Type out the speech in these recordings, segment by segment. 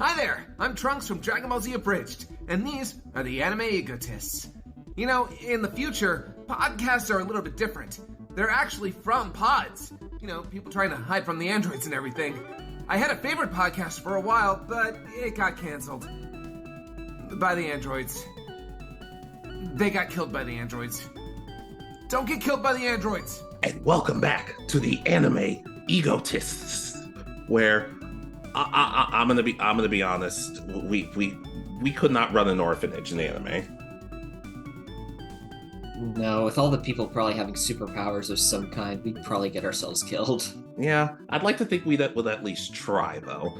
Hi there, I'm Trunks from Dragon Ball Z Abridged, and these are the Anime Egotists. You know, in the future, podcasts are a little bit different. They're actually from pods. You know, people trying to hide from the androids and everything. I had a favorite podcast for a while, but it got canceled. By the androids. They got killed by the androids. Don't get killed by the androids! And welcome back to the Anime Egotists, where I'm gonna be honest. We could not run an orphanage in anime. No, with all the people probably having superpowers of some kind, we'd probably get ourselves killed. Yeah, I'd like to think we would at least try, though.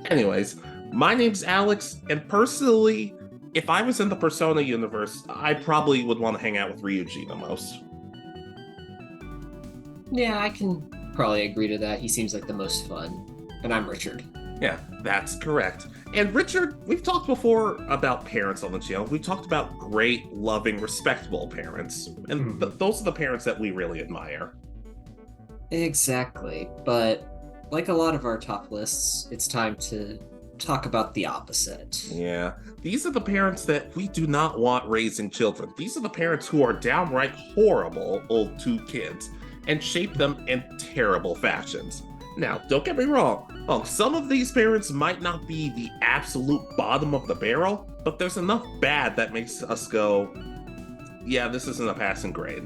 Anyways, my name's Alex, and personally, if I was in the Persona universe, I probably would want to hang out with Ryuji the most. Yeah, I can probably agree to that. He seems like the most fun. And I'm Richard. Yeah, that's correct. And Richard, we've talked before about parents on the channel. We've talked about great, loving, respectable parents. And those are the parents that we really admire. Exactly. But like a lot of our top lists, it's time to talk about the opposite. Yeah, these are the parents that we do not want raising children. These are the parents who are downright horrible to kids and shape them in terrible fashions. Now, don't get me wrong. Some of these parents might not be the absolute bottom of the barrel, but there's enough bad that makes us go, yeah, this isn't a passing grade.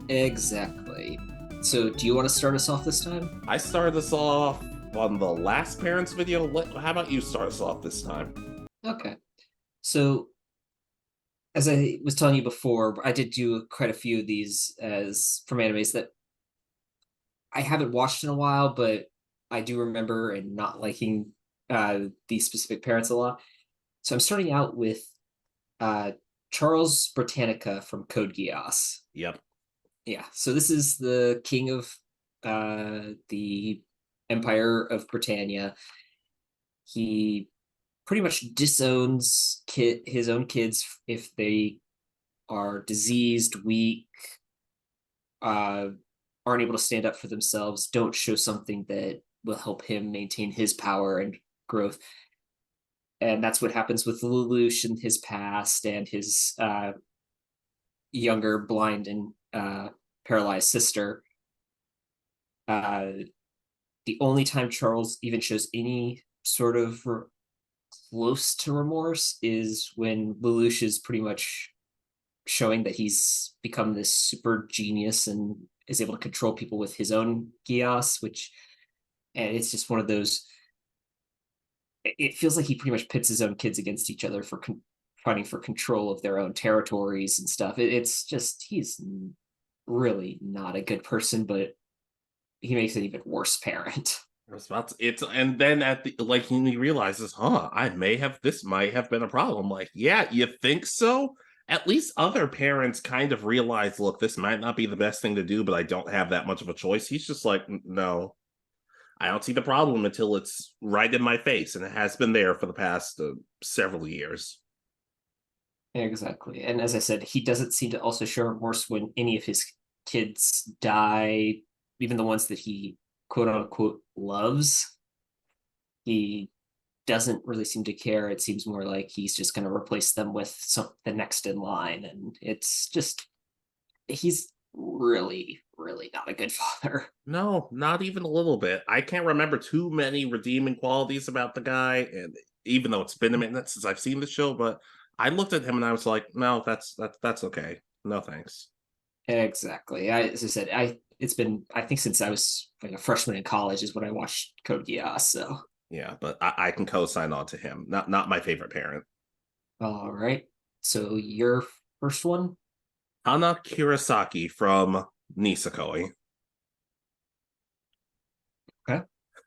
Exactly. So, do you want to start us off this time? I started us off on the last parents video. How about you start us off this time? Okay. So, as I was telling you before, I did do quite a few of these as from animes that I haven't watched in a while, but I do remember and not liking these specific parents a lot. So I'm starting out with Charles Britannia from Code Geass. Yep. Yeah, so this is the king of the Empire of Britannia. He pretty much disowns his own kids if they are diseased, weak, aren't able to stand up for themselves, don't show something that will help him maintain his power and growth. And that's what happens with Lelouch in his past and his younger blind and paralyzed sister. The only time Charles even shows any sort of close to remorse is when Lelouch is pretty much showing that he's become this super genius and is able to control people with his own Geass, and it's just one of those, it feels like he pretty much pits his own kids against each other for fighting for control of their own territories and stuff. It's just, he's really not a good person, but he makes an even worse parent. And then at the he realizes, this might have been a problem. Like, yeah, you think so? At least other parents kind of realize, look, this might not be the best thing to do, but I don't have that much of a choice. He's just like, no, I don't see the problem until it's right in my face. And it has been there for the past several years. Exactly. And as I said, he doesn't seem to also show remorse when any of his kids die, even the ones that he quote unquote loves. He doesn't really seem to care. It seems more like he's just going to replace them with the next in line. And it's just, he's really, really not a good father. No, not even a little bit. I can't remember too many redeeming qualities about the guy. And even though it's been a minute since I've seen the show, but I looked at him and I was like, no, that's okay. No, thanks. Exactly. As I said, it's been, I think since I was like a freshman in college is when I watched Code Geass, so. Yeah, but I can co-sign on to him. Not my favorite parent. All right. So your first one? Hana Kirisaki from Nisekoi. Okay.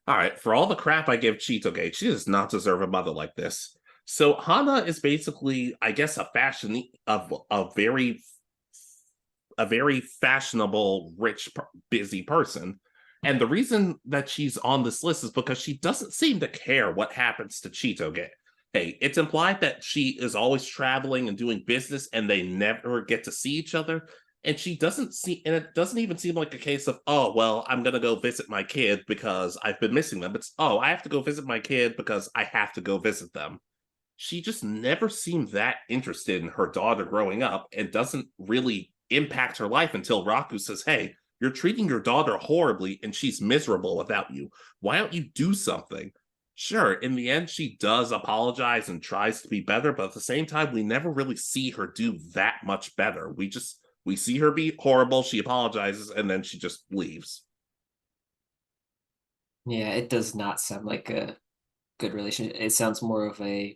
All right. For all the crap I give Chitoge, she does not deserve a mother like this. So Hana is basically, I guess, a very fashionable, rich, busy person. And the reason that she's on this list is because she doesn't seem to care what happens to Chitoge. Hey, it's implied that she is always traveling and doing business and they never get to see each other. And she doesn't see, and it doesn't even seem like a case of, oh, well, I'm going to go visit my kid because I've been missing them. It's, oh, I have to go visit my kid because I have to go visit them. She just never seemed that interested in her daughter growing up and doesn't really impact her life until Raku says, hey, you're treating your daughter horribly and she's miserable without you. Why don't you do something? Sure, in the end, she does apologize and tries to be better, but at the same time, we never really see her do that much better. We see her be horrible, she apologizes, and then she just leaves. Yeah, it does not sound like a good relationship. It sounds more of a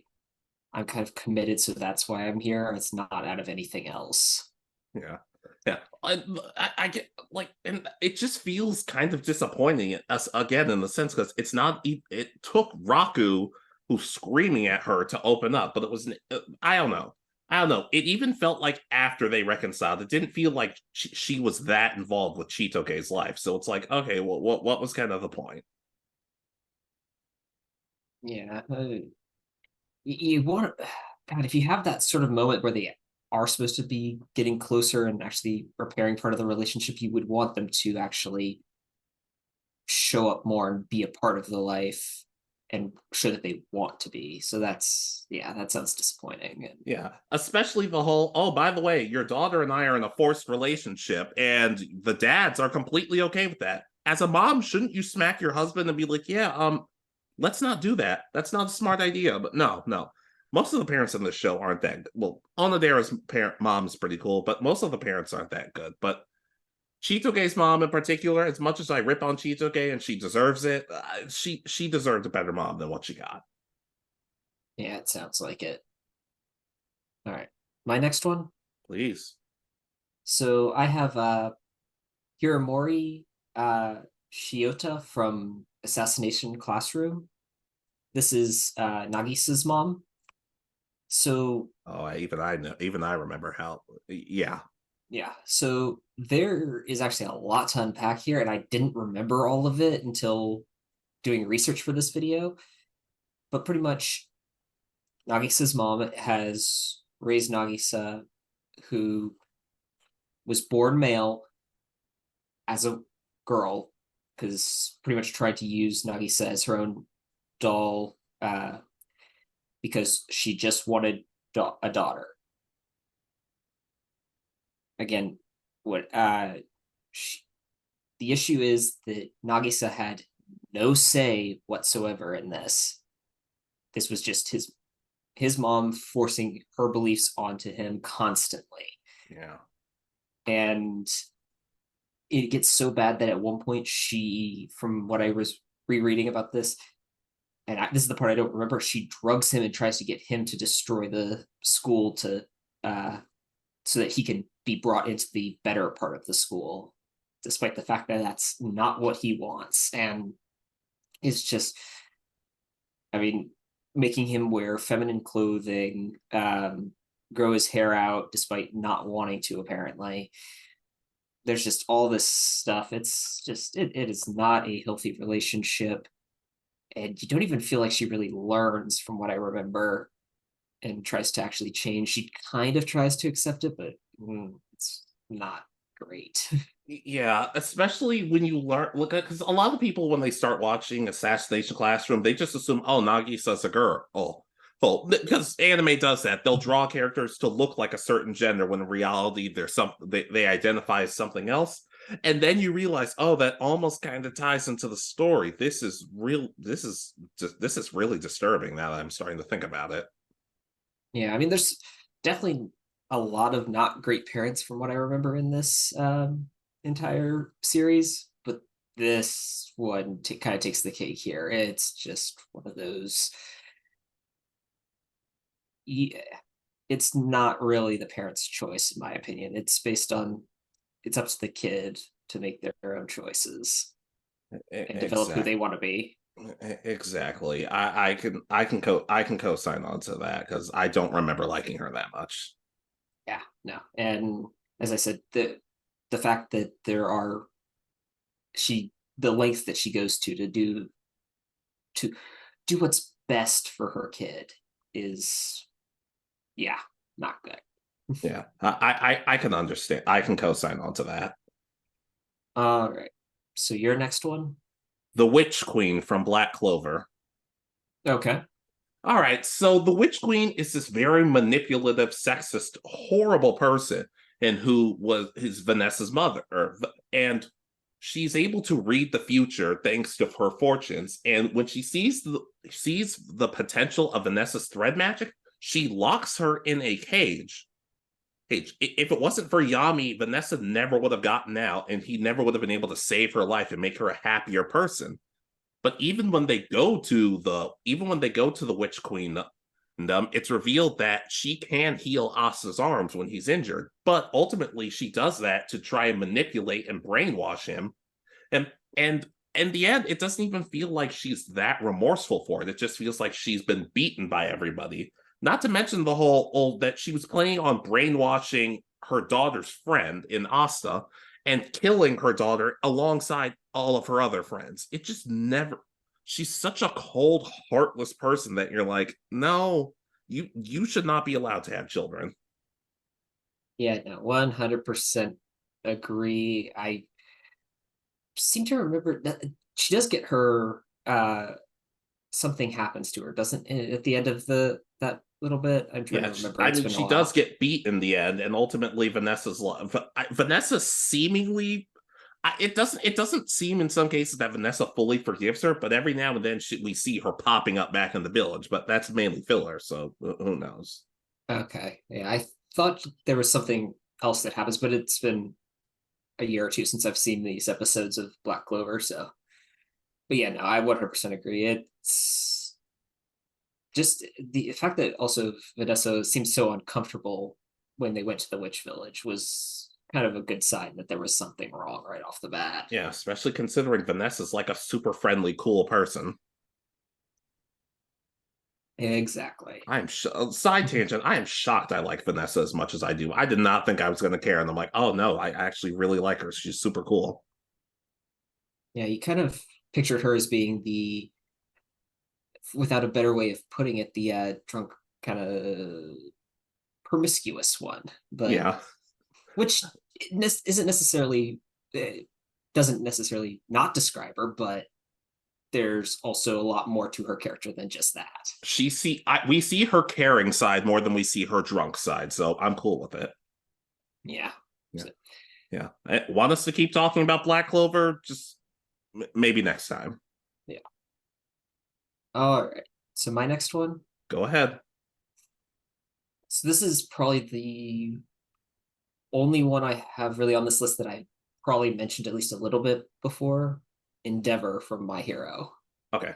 I'm kind of committed, so that's why I'm here. It's not out of anything else. Yeah. Yeah. I get like, and it just feels kind of disappointing us again in the sense because it's not, it took Raku who's screaming at her to open up, but it was, I don't know. I don't know. It even felt like after they reconciled, it didn't feel like she was that involved with Chitoge's life. So it's like, okay, well, what was kind of the point? Yeah. You want God, if you have that sort of moment where they are supposed to be getting closer and actually repairing part of the relationship, you would want them to actually show up more and be a part of the life and show that they want to be. So that's, yeah, that sounds disappointing. Yeah, especially the whole, oh, by the way, your daughter and I are in a forced relationship, and the dads are completely okay with that. As a mom, shouldn't you smack your husband and be like, yeah, let's not do that. That's not a smart idea. But no, no. Most of the parents in this show aren't that good. Well, Onodera's mom is pretty cool, but most of the parents aren't that good. But Chitoge's mom in particular, as much as I rip on Chitoge and she deserves it, she deserved a better mom than what she got. Yeah, it sounds like it. All right. My next one. Please. So I have Hiromi Shiota from Assassination Classroom. This is Nagisa's mom. So Even I remember how. Yeah. So there is actually a lot to unpack here, and I didn't remember all of it until doing research for this video. But pretty much, Nagisa's mom has raised Nagisa, who was born male as a girl, because pretty much tried to use Nagisa as her own doll, because she just wanted a daughter. Again, the issue is that Nagisa had no say whatsoever in this. This was just his mom forcing her beliefs onto him constantly. Yeah. And it gets so bad that at one point she, from what I was rereading about this, and this is the part I don't remember, she drugs him and tries to get him to destroy the school to so that he can be brought into the better part of the school, despite the fact that that's not what he wants. And it's just, I mean, making him wear feminine clothing, grow his hair out despite not wanting to, apparently. There's just all this stuff. It's just, it is not a healthy relationship. And you don't even feel like she really learns, from what I remember, and tries to actually change. She kind of tries to accept it, but it's not great. Yeah, especially when you look at, because a lot of people, when they start watching Assassination Classroom, they just assume, oh, Nagisa's a girl. Oh, well, because anime does that. They'll draw characters to look like a certain gender when in reality they identify as something else. And then you realize, oh, that almost kind of ties into the story. This is really disturbing now that I'm starting to think about it. Yeah, I mean, there's definitely a lot of not great parents from what I remember in this entire series, but this one kind of takes the cake here. It's just one of those. Yeah, it's not really the parent's choice, in my opinion. It's based on, it's up to the kid to make their own choices and develop who they want to be. Exactly. I can co-sign on to that because I don't remember liking her that much. Yeah, no. And as I said, the fact that there are the lengths that she goes to do what's best for her kid is, yeah, not good. Yeah, I can understand. I can co-sign onto that. All right. So your next one? The Witch Queen from Black Clover. Okay. All right, so the Witch Queen is this very manipulative, sexist, horrible person, and who was his Vanessa's mother, and she's able to read the future thanks to her fortunes. And when she sees the potential of Vanessa's thread magic, she locks her in a cage. If it wasn't for Yami, Vanessa never would have gotten out, and he never would have been able to save her life and make her a happier person. But even when they go to the Witch Queen, it's revealed that she can heal Asa's arms when he's injured. But ultimately, she does that to try and manipulate and brainwash him. And in the end, it doesn't even feel like she's that remorseful for it. It just feels like she's been beaten by everybody. Not to mention the whole that she was planning on brainwashing her daughter's friend in Asta and killing her daughter alongside all of her other friends. It just never. She's such a cold, heartless person that you're like, no, you should not be allowed to have children. Yeah, no, 100% agree. I seem to remember that she does get her something happens to her, doesn't it, at the end of that little bit? I'm trying to remember. I mean, she does get beat in the end, and ultimately Vanessa seemingly it doesn't seem in some cases that Vanessa fully forgives her, but every now and then we see her popping up back in the village, but that's mainly filler, so who knows. Okay, yeah, I thought there was something else that happens, but it's been a year or two since I've seen these episodes of Black Clover, so. But yeah, no, I 100% agree. It's just the fact that also Vanessa seems so uncomfortable when they went to the witch village was kind of a good sign that there was something wrong right off the bat. Yeah, especially considering Vanessa's like a super friendly, cool person. Exactly. Side tangent. I am shocked I like Vanessa as much as I do. I did not think I was going to care, and I'm like, oh no, I actually really like her. She's super cool. Yeah, you kind of pictured her as being the, without a better way of putting it, the drunk kind of promiscuous one, but yeah, which isn't necessarily doesn't necessarily not describe her, but there's also a lot more to her character than just that. we see her caring side more than we see her drunk side, so I'm cool with it. Yeah. Yeah. So, yeah. Want us to keep talking about Black Clover? Just maybe next time. Yeah. All right. So my next one. Go ahead. So this is probably the only one I have really on this list that I probably mentioned at least a little bit before. Endeavor from My Hero. Okay.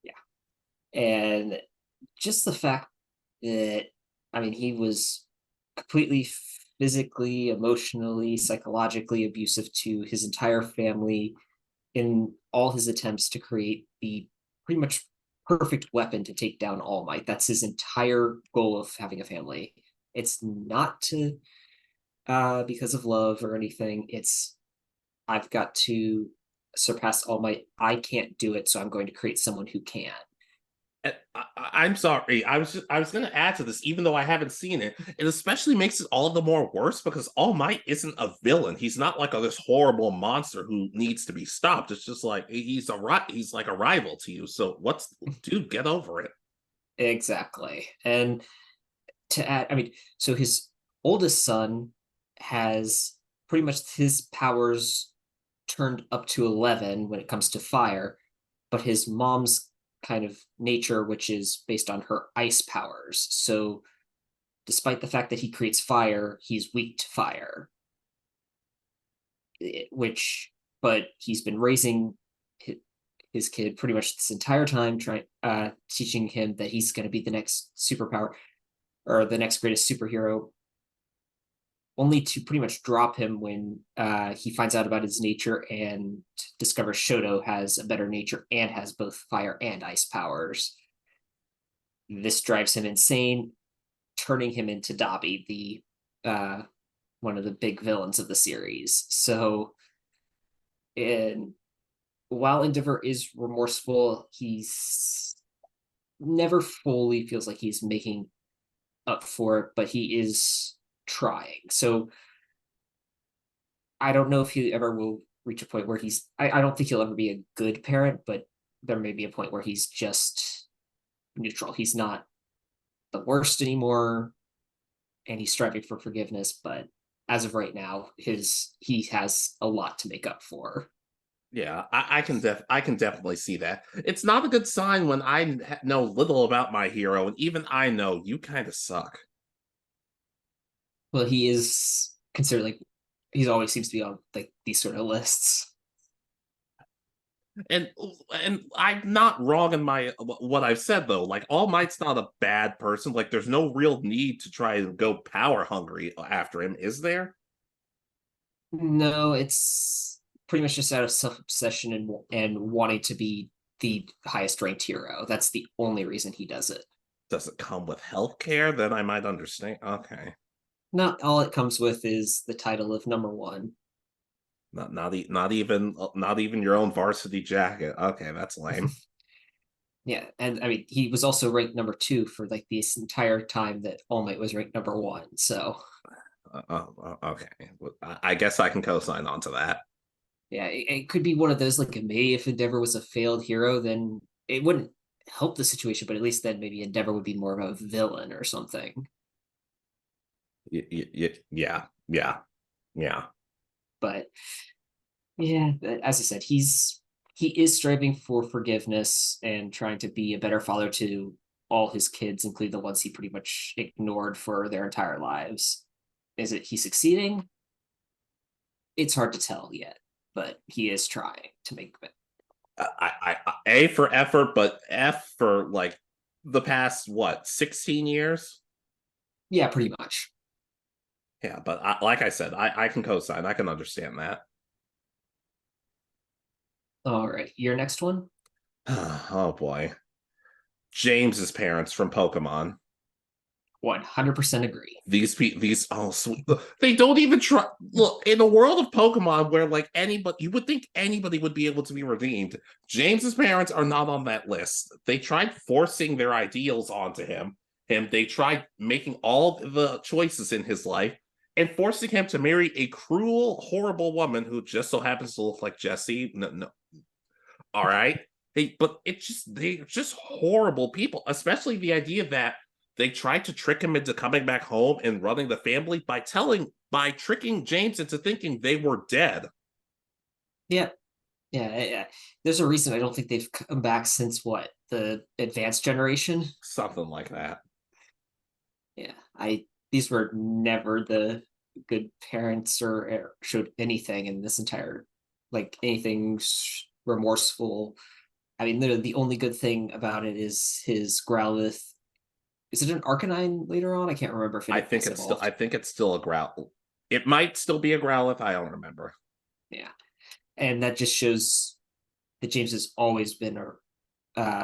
Yeah. And just the fact that, I mean, he was completely physically, emotionally, psychologically abusive to his entire family in all his attempts to create the pretty much perfect weapon to take down All Might. That's his entire goal of having a family. It's not to because of love or anything. It's I've got to surpass All Might. I can't do it, so I'm going to create someone who can. I'm sorry. I was going to add to this, even though I haven't seen it. It especially makes it all the more worse because All Might isn't a villain. He's not like this horrible monster who needs to be stopped. It's just like he's like a rival to you. So dude, get over it. Exactly. And to add, I mean, so his oldest son has pretty much his powers turned up to 11 when it comes to fire, but his mom's kind of nature, which is based on her ice powers. So despite the fact that he creates fire, he's weak to fire. But he's been raising his kid pretty much this entire time, teaching him that he's going to be the next superpower or the next greatest superhero, only to pretty much drop him when he finds out about his nature and discovers Shoto has a better nature and has both fire and ice powers. This drives him insane, turning him into Dabi, the one of the big villains of the series. So, while Endeavor is remorseful, he's never fully feels like he's making up for it, but he is trying. So I don't know if he ever will reach a point where I don't think he'll ever be a good parent, but there may be a point where he's just neutral. He's not the worst anymore, and he's striving for forgiveness, but as of right now, he has a lot to make up for. Yeah, I can definitely see that. It's not a good sign when I know little about my hero, and even I know you kind of suck. Well, he is considered like he's always seems to be on like these sort of lists. And I'm not wrong in my what I've said though. Like All Might's not a bad person. Like there's no real need to try and go power hungry after him, is there? No, it's pretty much just out of self-obsession and wanting to be the highest ranked hero. That's the only reason he does it. Does it come with healthcare? Then I might understand. Okay. Not all it comes with is the title of number one. Not even your own varsity jacket. Okay, that's lame. Yeah, and I mean he was also ranked number two for like this entire time that All Might was ranked number one. So okay. I guess I can co-sign on to that. yeah, it could be one of those like maybe if Endeavor was a failed hero, then it wouldn't help the situation, but at least then maybe Endeavor would be more of a villain or something. Yeah. But yeah, as I said, he is striving for forgiveness and trying to be a better father to all his kids, including the ones he pretty much ignored for their entire lives. Is it he succeeding? It's hard to tell yet, but he is trying to make it. A for effort, but F for like the past 16 years? Yeah, pretty much. Yeah, but like I said, I can co-sign. I can understand that. All right, your next one. Oh boy, James's parents from Pokemon. 100% agree. These oh sweet. They don't even try. Look, in a world of Pokemon where like anybody, you would think anybody would be able to be redeemed. James's parents are not on that list. They tried forcing their ideals onto him. They tried making all the choices in his life and forcing him to marry a cruel, horrible woman who just so happens to look like Jessie. No. All right. They're just horrible people, especially the idea that they tried to trick him into coming back home and running the family by tricking James into thinking they were dead. Yeah. There's a reason I don't think they've come back since what, the advanced generation? Something like that. Yeah. These were never the good parents or showed anything in this entire like anything remorseful. I mean, the only good thing about it is his Growlithe. Is it an Arcanine later on? I can't remember if I think it's still a Growl. It might still be a Growlithe. I don't remember. Yeah, and that just shows that James has always been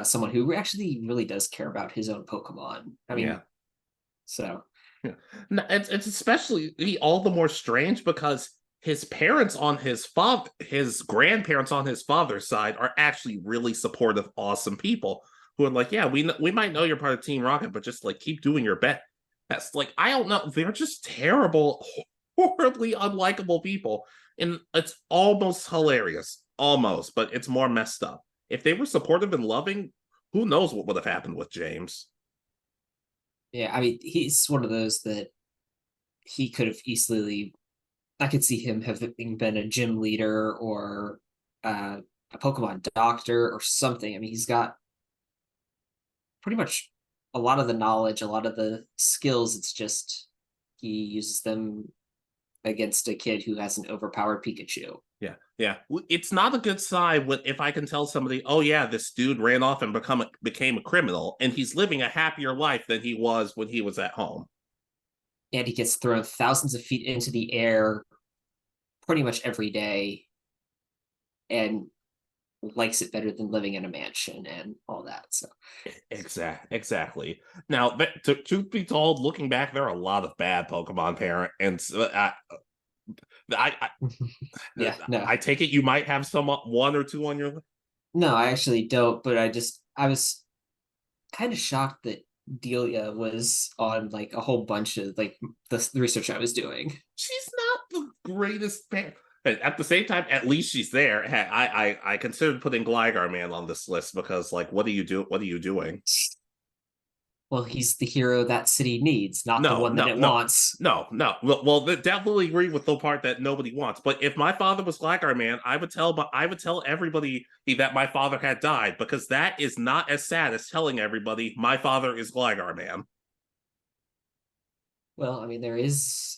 someone who actually really does care about his own Pokemon. I mean, yeah. So yeah. No, it's especially all the more strange because his grandparents on his father's side are actually really supportive, awesome people who are like, yeah, we might know you're part of Team Rocket, but just like keep doing your best. That's like, I don't know, they're just terrible, horribly unlikable people, and it's almost hilarious, but it's more messed up. If they were supportive and loving, who knows what would have happened with James? Yeah, I mean, he's one of those that he could have easily. I could see him having been a gym leader or a Pokemon doctor or something. I mean, he's got pretty much a lot of the knowledge, a lot of the skills. It's just he uses them against a kid who has an overpowered Pikachu. Yeah. It's not a good sign if I can tell somebody, oh yeah, this dude ran off and became a criminal, and he's living a happier life than he was when he was at home. And he gets thrown thousands of feet into the air pretty much every day and likes it better than living in a mansion and all that. So exactly. Now, truth be told, looking back, there are a lot of bad Pokemon parents. Yeah, no. I take it you might have one or two on your list. No, I actually don't. But I was kind of shocked that Delia was on like a whole bunch of like the research I was doing. She's not the greatest parent. At the same time, at least she's there. I considered putting Gligar Man on this list because, like, what do you do? What are you doing? Well, he's the hero that city needs, not the one that it wants. No. Well, definitely agree with the part that nobody wants. But if my father was Gligar Man, I would tell everybody that my father had died, because that is not as sad as telling everybody my father is Gligar Man. Well, I mean, there is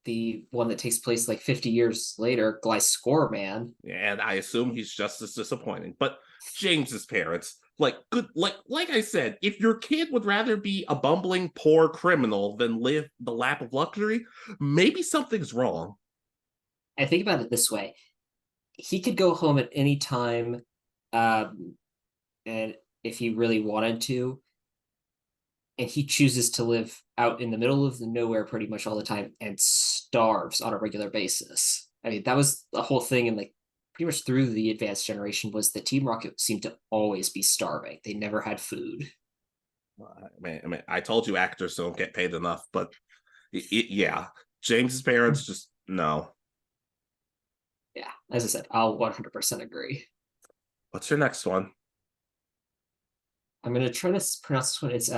the one that takes place like 50 years later, Gliscor Man. And I assume he's just as disappointing. But James's parents, like, good, like I said, if your kid would rather be a bumbling poor criminal than live the lap of luxury, maybe something's wrong. I think about it this way: he could go home at any time, and if he really wanted to, and he chooses to live out in the middle of the nowhere pretty much all the time and starves on a regular basis. I mean, that was the whole thing, and like pretty much through the advanced generation was the Team Rocket seemed to always be starving. They never had food. I told you actors don't get paid enough, but yeah, James's parents just no. Yeah, as I said, I'll 100% agree. What's your next one? I'm gonna try to pronounce this one. It's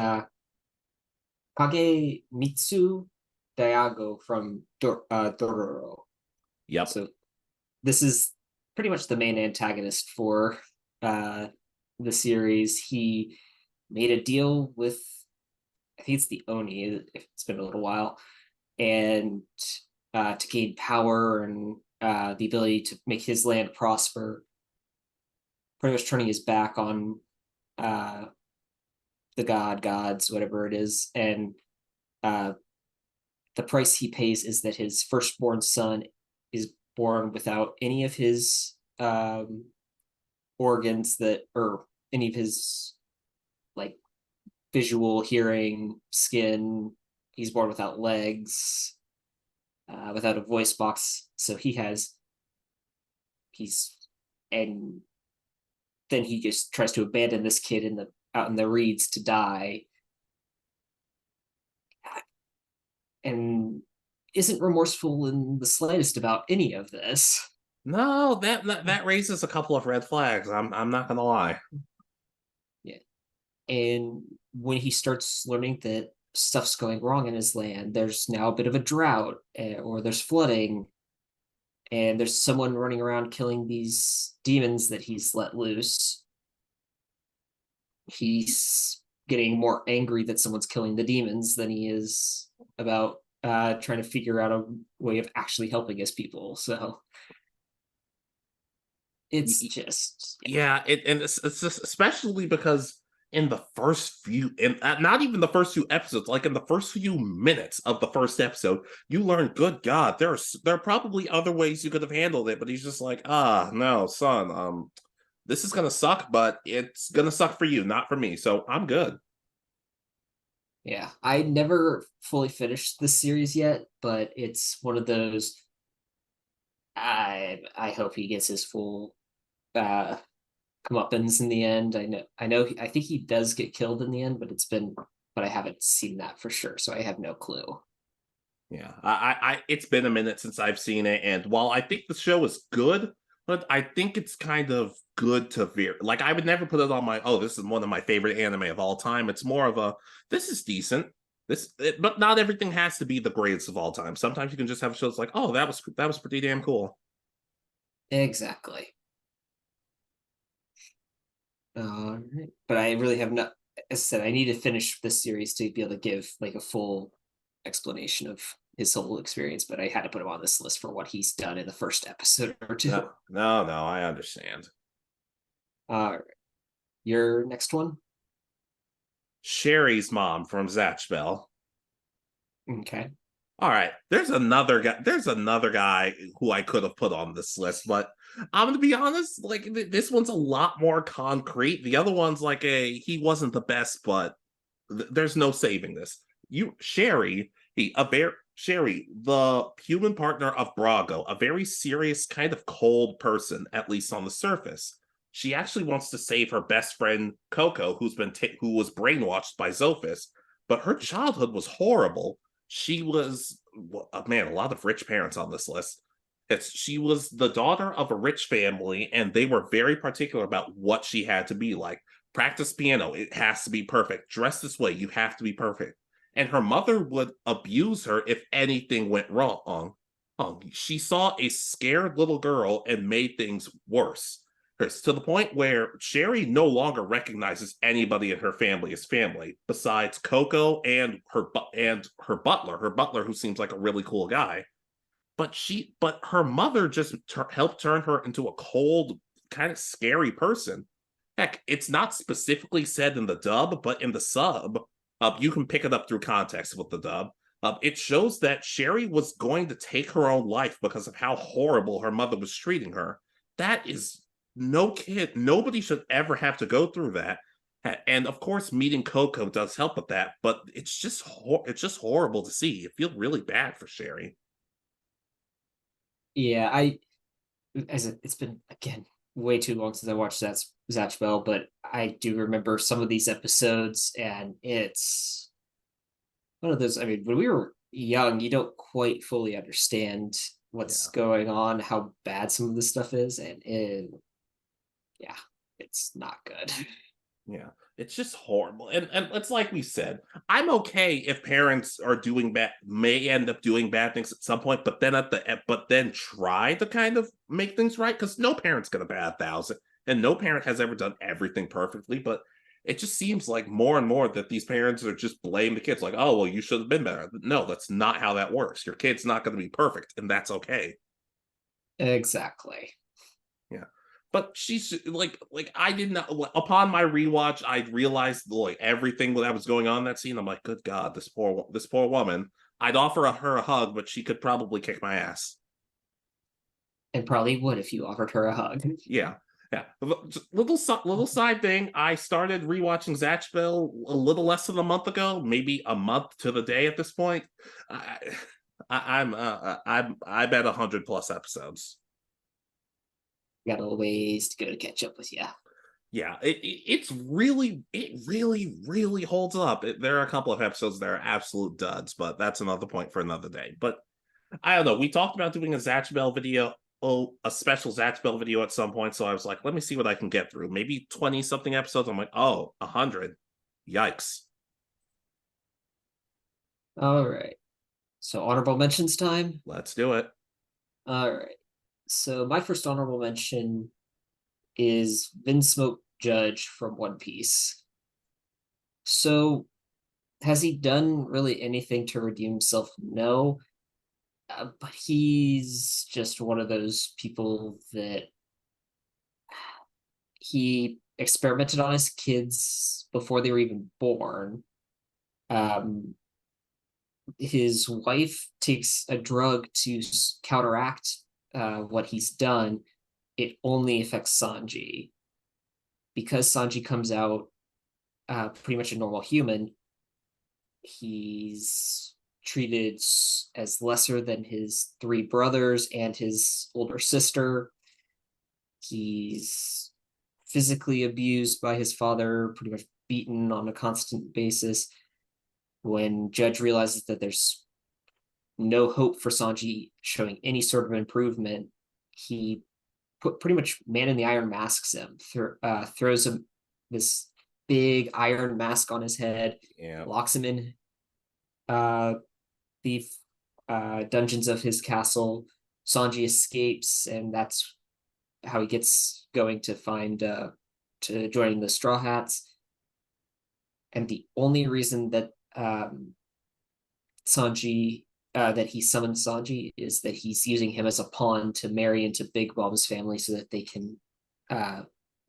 Kagemitsu Daigo from Dororo. Yep. So this is pretty much the main antagonist for the series. He made a deal with, I think it's the Oni, it's been a little while, and to gain power and the ability to make his land prosper, pretty much turning his back on the gods, whatever it is, and the price he pays is that his firstborn son is born without any of his organs or any of his like visual, hearing, skin. He's born without legs, without a voice box. So and then he just tries to abandon this kid out in the reeds to die, and isn't remorseful in the slightest about any of this. No, that raises a couple of red flags. I'm not gonna lie. Yeah, and when he starts learning that stuff's going wrong in his land, there's now a bit of a drought, or there's flooding, and there's someone running around killing these demons that he's let loose. He's getting more angry that someone's killing the demons than he is about trying to figure out a way of actually helping his people. So it's just and it's just, especially because in the first few, and not even the first few episodes, like in the first few minutes of the first episode, you learn, good God, there are probably other ways you could have handled it, but he's just like, no, son, this is gonna suck, but it's gonna suck for you, not for me. So I'm good. Yeah, I never fully finished this series yet, but it's one of those. I hope he gets his full comeuppance in the end. I think he does get killed in the end, but I haven't seen that for sure, so I have no clue. Yeah, I it's been a minute since I've seen it, and while I think the show is good, but I think it's kind of good to veer. Like, I would never put it on this is one of my favorite anime of all time. It's more of a, this is decent. But not everything has to be the greatest of all time. Sometimes you can just have shows like, oh, that was pretty damn cool. Exactly. Right. But I really have not. As I said, I need to finish this series to be able to give like a full explanation of his whole experience. But I had to put him on this list for what he's done in the first episode or two. No, I understand. Your next one? Sherry's mom from Zatch Bell. Okay. All right. There's another guy who I could have put on this list, but I'm gonna be honest, like, this one's a lot more concrete. The other one's like he wasn't the best, but there's no saving this. Sherry, the human partner of Brago, a very serious, kind of cold person, at least on the surface. She actually wants to save her best friend Coco, who was brainwashed by Zophis, but her childhood was horrible. She was, man, a lot of rich parents on this list. She was the daughter of a rich family, and they were very particular about what she had to be like. Practice piano, it has to be perfect. Dress this way, you have to be perfect. And her mother would abuse her if anything went wrong. She saw a scared little girl and made things worse. To the point where Sherry no longer recognizes anybody in her family as family besides Coco and her butler, who seems like a really cool guy. But her mother just helped turn her into a cold, kind of scary person. Heck, it's not specifically said in the dub, but in the sub, you can pick it up through context with the dub. It shows that Sherry was going to take her own life because of how horrible her mother was treating her. That is nobody should ever have to go through that. And of course, meeting Coco does help with that, but it's just horrible to see. You feel really bad for Sherry. Yeah, it's been, again, way too long since I watched Zatch Bell, but I do remember some of these episodes, and it's one of those. I mean, when we were young, you don't quite fully understand what's going on, how bad some of this stuff is, and it's not good. Yeah, it's just horrible. And it's like we said, I'm okay if parents are doing bad, may end up doing bad things at some point, but then try to kind of make things right, because no parent's gonna bat 1,000, and no parent has ever done everything perfectly. But it just seems like more and more that these parents are just blaming the kids, like, oh, well, you should have been better. No, that's not how that works. Your kid's not going to be perfect, and that's okay. Exactly. Yeah. But she's like I did not, upon my rewatch, I realized like everything that was going on in that scene. I'm like, good God, this poor woman. I'd offer her a hug, but she could probably kick my ass. And probably would if you offered her a hug. Yeah. Yeah, little side thing. I started rewatching Zatch Bell a little less than a month ago, maybe a month to the day at this point. I'm at 100+ episodes. Got a ways to go to catch up with you. Yeah, it really holds up. There are a couple of episodes that are absolute duds, but that's another point for another day. But I don't know. We talked about doing a Zatch Bell video. A special Zatch Bell video at some point, so I was like, let me see what I can get through. Maybe 20-something episodes. I'm like, oh, 100. Yikes. All right. So honorable mentions time? Let's do it. All right. So my first honorable mention is Vinsmoke Judge from One Piece. So has he done really anything to redeem himself? No. But he's just one of those people that he experimented on his kids before they were even born. His wife takes a drug to counteract what he's done. It only affects Sanji. Because Sanji comes out pretty much a normal human, he's treated as lesser than his 3 brothers and his older sister. He's physically abused by his father, pretty much beaten on a constant basis. When Judge realizes that there's no hope for Sanji showing any sort of improvement, he pretty much Man in the Iron masks him, throws him this big iron mask on his head, locks him in the dungeons of his castle. Sanji escapes, and that's how he gets going to find to join the Straw Hats. And the only reason that Sanji that he summoned Sanji is that he's using him as a pawn to marry into Big Mom's family so that they can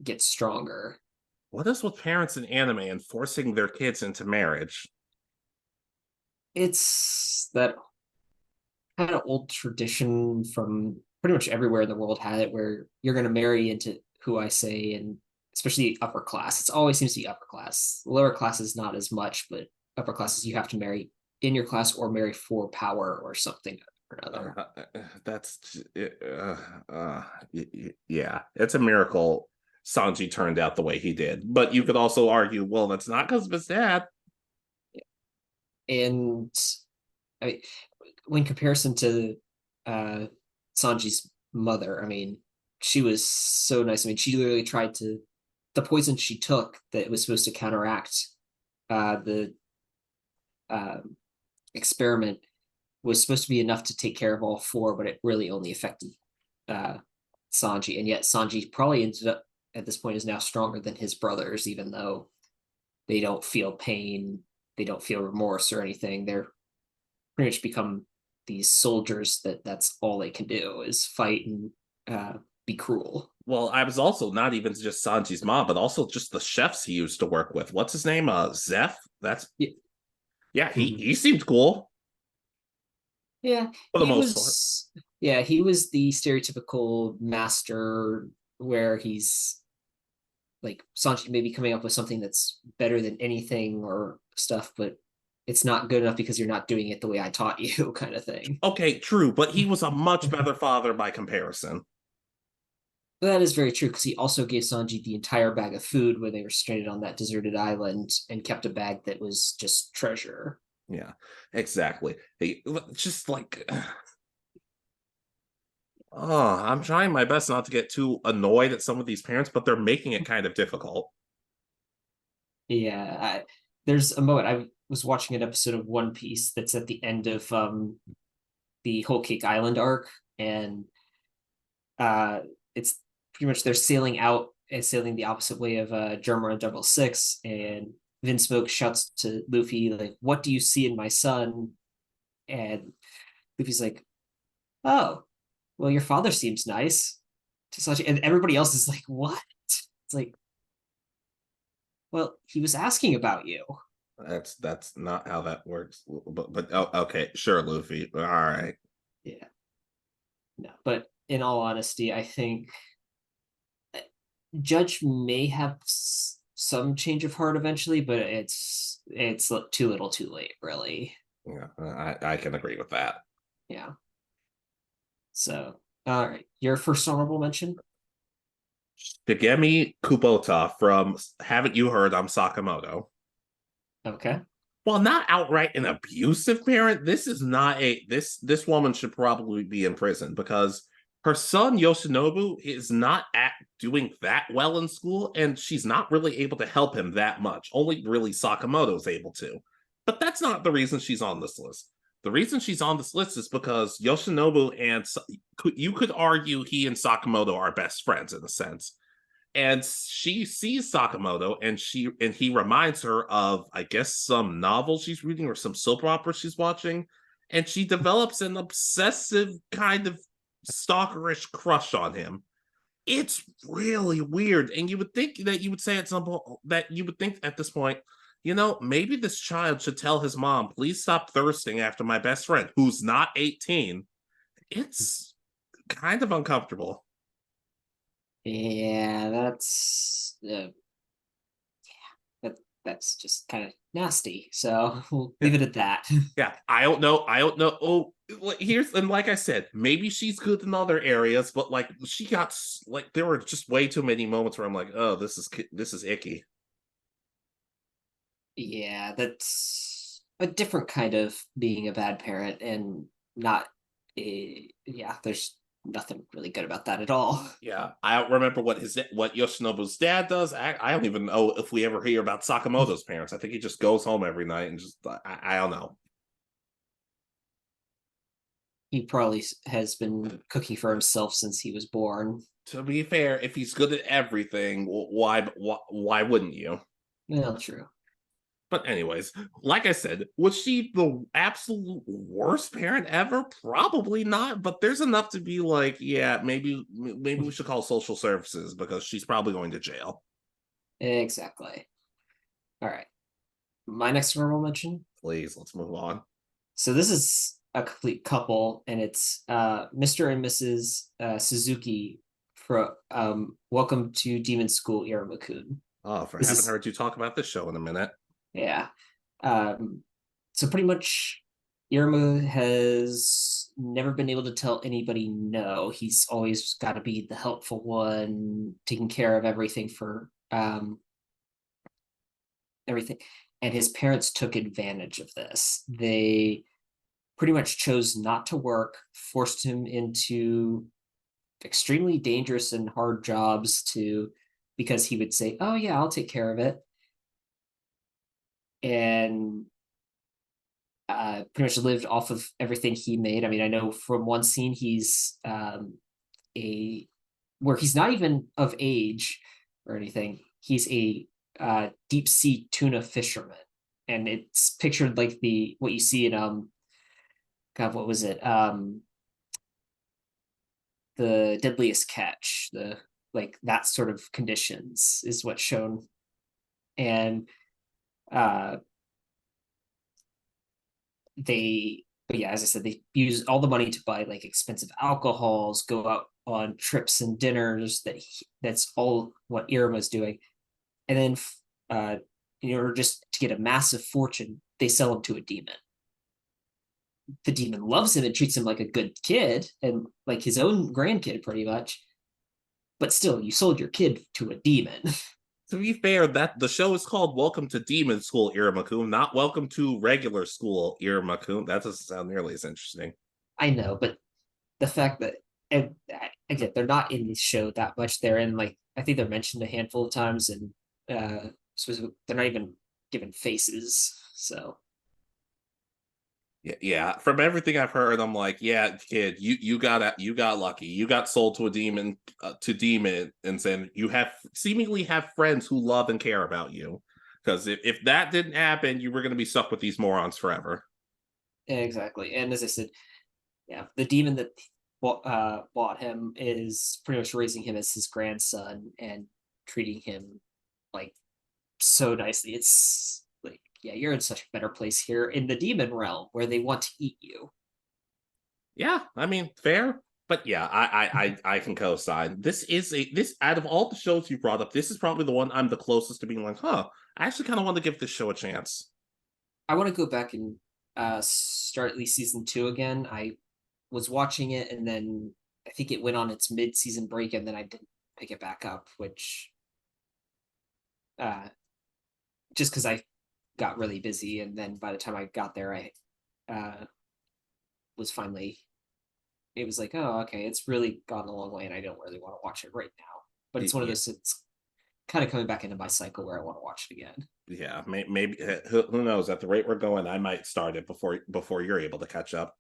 get stronger. What is with parents in anime and forcing their kids into marriage? It's that kind of old tradition from pretty much everywhere in the world had it, where you're going to marry into who I say, and especially upper class. It always seems to be upper class. Lower class is not as much, but upper classes, you have to marry in your class or marry for power or something or another. Yeah, it's a miracle Sanji turned out the way he did. But you could also argue, well, that's not because of his dad. And I mean, when comparison to Sanji's mother, I mean, she was so nice. I mean, she literally tried to the poison she took that was supposed to counteract the experiment was supposed to be enough to take care of all four, but it really only affected Sanji. And yet Sanji probably ended up at this point is now stronger than his brothers, even though they don't feel pain, they don't feel remorse or anything. They're pretty much become these soldiers that's all they can do is fight and be cruel. Well, I was also not even just Sanji's mom, but also just the chefs he used to work with. What's his name? Zeph? That's yeah, he seemed cool. Yeah. For the most part. Yeah, he was the stereotypical master where he's like Sanji maybe coming up with something that's better than anything or stuff, but it's not good enough because you're not doing it the way I taught you, kind of thing. Okay, true, but he was a much better father by comparison. That is very true, because he also gave Sanji the entire bag of food when they were stranded on that deserted island and kept a bag that was just treasure. Yeah, exactly. He, just like... Oh, I'm trying my best not to get too annoyed at some of these parents, but they're making it kind of difficult. Yeah, there's a moment I was watching an episode of One Piece that's at the end of the Whole Cake Island arc, and it's pretty much they're sailing out and sailing the opposite way of Germa and Double Six, and Vinsmoke shouts to Luffy like, "What do you see in my son?" And Luffy's like, "Oh, well, your father seems nice." To Sanji, and everybody else is like, "What?" It's like, well, he was asking about you. That's not how that works. But oh, okay, sure, Luffy. All right. Yeah. No, but in all honesty, I think Judge may have some change of heart eventually, but it's too little, too late, really. Yeah, I can agree with that. Yeah. So, all right, your first honorable mention. Shigemi Kubota from Haven't You Heard I'm Sakamoto. Okay. Well, not outright an abusive parent. This is not this woman should probably be in prison because her son Yoshinobu is not doing that well in school, and she's not really able to help him that much. Only really Sakamoto's able to. But that's not the reason she's on this list. The reason she's on this list is because Yoshinobu and you could argue he and Sakamoto are best friends in a sense. And she sees Sakamoto and he reminds her of, I guess, some novel she's reading or some soap opera she's watching. And she develops an obsessive kind of stalkerish crush on him. It's really weird. And you would think that you would say at some point that you would think at this point, you know, maybe this child should tell his mom, please stop thirsting after my best friend, who's not 18. It's kind of uncomfortable. Yeah, that's that's just kind of nasty. So we'll leave it at that. Yeah, I don't know. Oh, here's and like I said, maybe she's good in other areas, but like she got like there were just way too many moments where I'm like, oh, this is icky. Yeah, that's a different kind of being a bad parent, and not yeah, there's nothing really good about that at all. Yeah, I don't remember what Yoshinobu's dad does. I don't even know if we ever hear about Sakamoto's parents. I think he just goes home every night and just I don't know. He probably has been cooking for himself since he was born. To be fair, if he's good at everything, why wouldn't you? Well, true. But anyways, like I said, was she the absolute worst parent ever? Probably not, but there's enough to be like, yeah, maybe we should call social services because she's probably going to jail. Exactly. All right. My next honorable mention. Please, let's move on. So this is a complete couple, and it's Mr. and Mrs. Suzuki for Welcome to Demon School, Iruma-kun. Oh, haven't heard you talk about this show in a minute. Yeah. So pretty much Iruma has never been able to tell anybody no. He's always got to be the helpful one, taking care of everything for everything. And his parents took advantage of this. They pretty much chose not to work, forced him into extremely dangerous and hard jobs because he would say, "Oh yeah, I'll take care of it," and pretty much lived off of everything he made. I mean, I know from one scene he's where he's not even of age or anything. He's a deep sea tuna fisherman, and it's pictured like what you see in God, what was it? The Deadliest Catch, the like that sort of conditions is what's shown, and but yeah, as I said, they use all the money to buy like expensive alcohols, go out on trips and dinners. That's all what Irma's doing, and then in order just to get a massive fortune, they sell him to a demon. The demon loves him and treats him like a good kid and like his own grandkid, pretty much. But still, you sold your kid to a demon. To be fair, that the show is called Welcome to Demon School, Iruma-kun, not Welcome to Regular School, Iruma-kun. That doesn't sound nearly as interesting. I know, but the fact that, and again, they're not in the show that much. They're in like, I think they're mentioned a handful of times, and so they're not even given faces. So yeah. From everything I've heard, I'm like, yeah, kid, you got lucky. You got sold to a demon, and then you seemingly have friends who love and care about you. Because if that didn't happen, you were going to be stuck with these morons forever. exactly, and as I said, yeah, the demon that bought him is pretty much raising him as his grandson and treating him like so nicely. It's like, yeah, you're in such a better place here in the demon realm where they want to eat you. Yeah, I mean, fair. But yeah, I can co-sign. This out of all the shows you brought up, this is probably the one I'm the closest to being like, I actually kind of want to give this show a chance. I want to go back and start at least season 2 again. I was watching it and then I think it went on its mid-season break and then I didn't pick it back up, which just because I got really busy, and then by the time I got there, I was finally. It was like, oh, okay, it's really gone a long way, and I don't really want to watch it right now. But it's one of those. It's kind of coming back into my cycle where I want to watch it again. Yeah, maybe who knows? At the rate we're going, I might start it before you're able to catch up.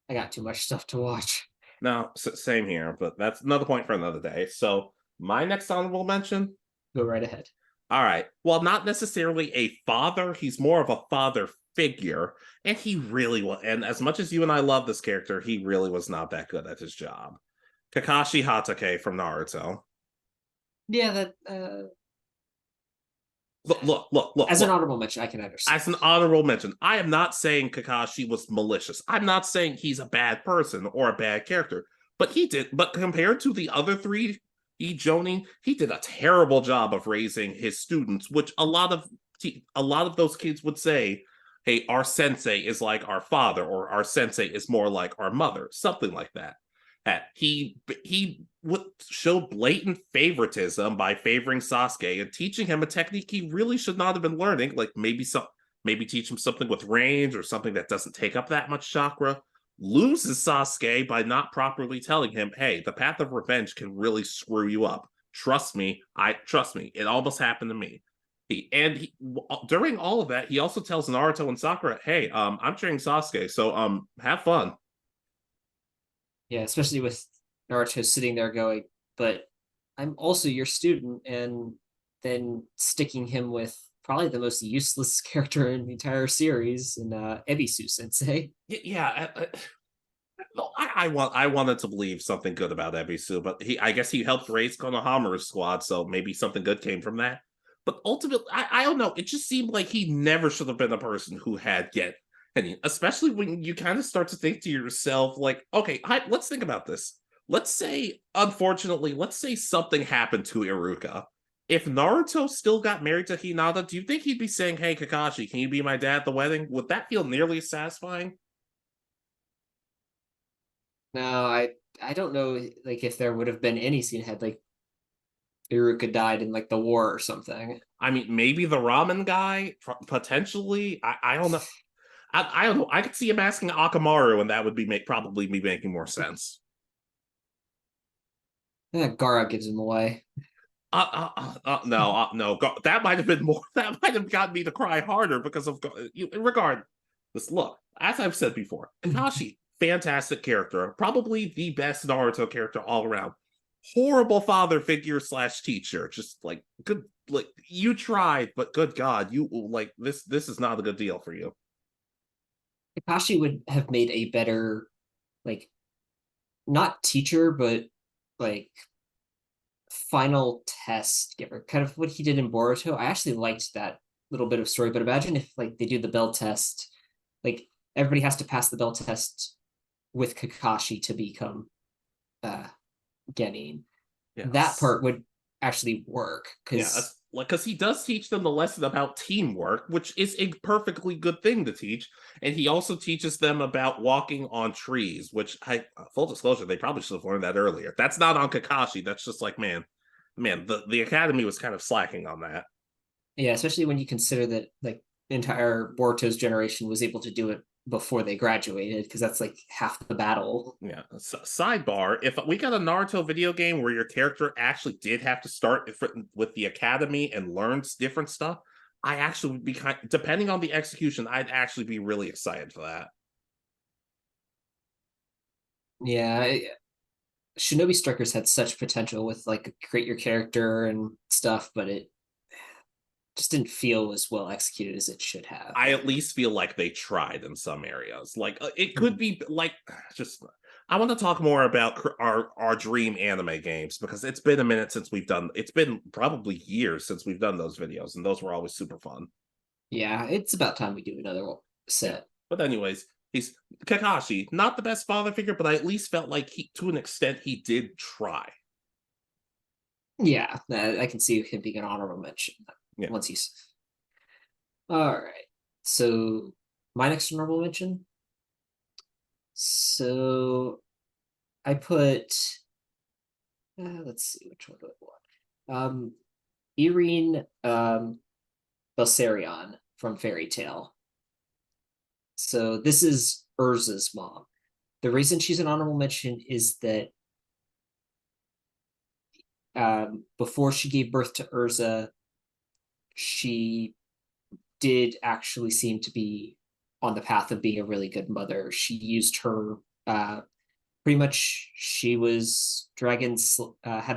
I got too much stuff to watch. No, same here, but that's another point for another day. So my next honorable mention. Go right ahead. All right. Well, not necessarily a father. He's more of a father figure. And he really was. And as much as you and I love this character, he really was not that good at his job. Kakashi Hatake from Naruto. Yeah, that. Look. As an honorable mention, I can understand. As an honorable mention, I am not saying Kakashi was malicious. I'm not saying he's a bad person or a bad character. But But compared to the other three Jonin, he did a terrible job of raising his students, which a lot of those kids would say, hey, our sensei is like our father, or our sensei is more like our mother, something like that. He would show blatant favoritism by favoring Sasuke and teaching him a technique he really should not have been learning, like maybe teach him something with range or something that doesn't take up that much chakra. Loses Sasuke by not properly telling him, hey, the path of revenge can really screw you up. Trust me. It almost happened to me. During all of that, he also tells Naruto and Sakura, hey, I'm training Sasuke, so have fun. Yeah, especially with Naruto sitting there going, but I'm also your student, and then sticking him with probably the most useless character in the entire series, in Ebisu Sensei. Yeah, I wanted to believe something good about Ebisu, but I guess he helped raise Konohamaru's squad, so maybe something good came from that. But ultimately, I don't know. It just seemed like he never should have been a person who had any, especially when you kind of start to think to yourself, like, okay, let's think about this. Let's say, unfortunately, something happened to Iruka. If Naruto still got married to Hinata, do you think he'd be saying, hey, Kakashi, can you be my dad at the wedding? Would that feel nearly as satisfying? No, I don't know like if there would have been any scene had like Iruka died in like the war or something. I mean, maybe the ramen guy, potentially. I don't know. I don't know. I could see him asking Akamaru, and that would probably be making more sense. Yeah, Gara gives him away. No. That might have been more. That might have gotten me to cry harder because of regard. This look, as I've said before, Kakashi, fantastic character, probably the best Naruto character all around. Horrible father figure slash teacher, just like good. Like you tried, but good God, you like this. This is not a good deal for you. Kakashi would have made a better, like, not teacher, but like final test giver, kind of what he did in Boruto. I actually liked that little bit of story, but imagine if like they do the bell test, like everybody has to pass the bell test with Kakashi to become uh Genin. That Yes. part would actually work Yeah, because because he does teach them the lesson about teamwork, which is a perfectly good thing to teach, and he also teaches them about walking on trees. Which, I full disclosure, they probably should have learned that earlier. That's not on Kakashi. That's just like, man, the academy was kind of slacking on that. yeah, especially when you consider that like the entire Boruto's generation was able to do it before they graduated, because that's like half the battle. Yeah. Sidebar: if we got a Naruto video game where your character actually did have to start with the academy and learns different stuff, I actually would be depending on the execution, I'd actually be really excited for that. Yeah, Shinobi Strikers had such potential with like create your character and stuff, but it just didn't feel as well executed as it should have. I at least feel like they tried in some areas. Like it could be like just. I want to talk more about our dream anime games because it's been a minute since we've done. It's been probably years since we've done those videos, and those were always super fun. Yeah, it's about time we do another Yeah. set. But anyways, he's Kakashi, not the best father figure, but I at least felt like to an extent, he did try. Yeah, I can see him being an honorable mention Yeah. once he's. All right. So my next honorable mention. So I put. Let's see, which one do I want? Irene Belserion from Fairy Tail. So this is Urza's mom. The reason she's an honorable mention is that before she gave birth to Urza, she did actually seem to be on the path of being a really good mother. She used her pretty much. She was had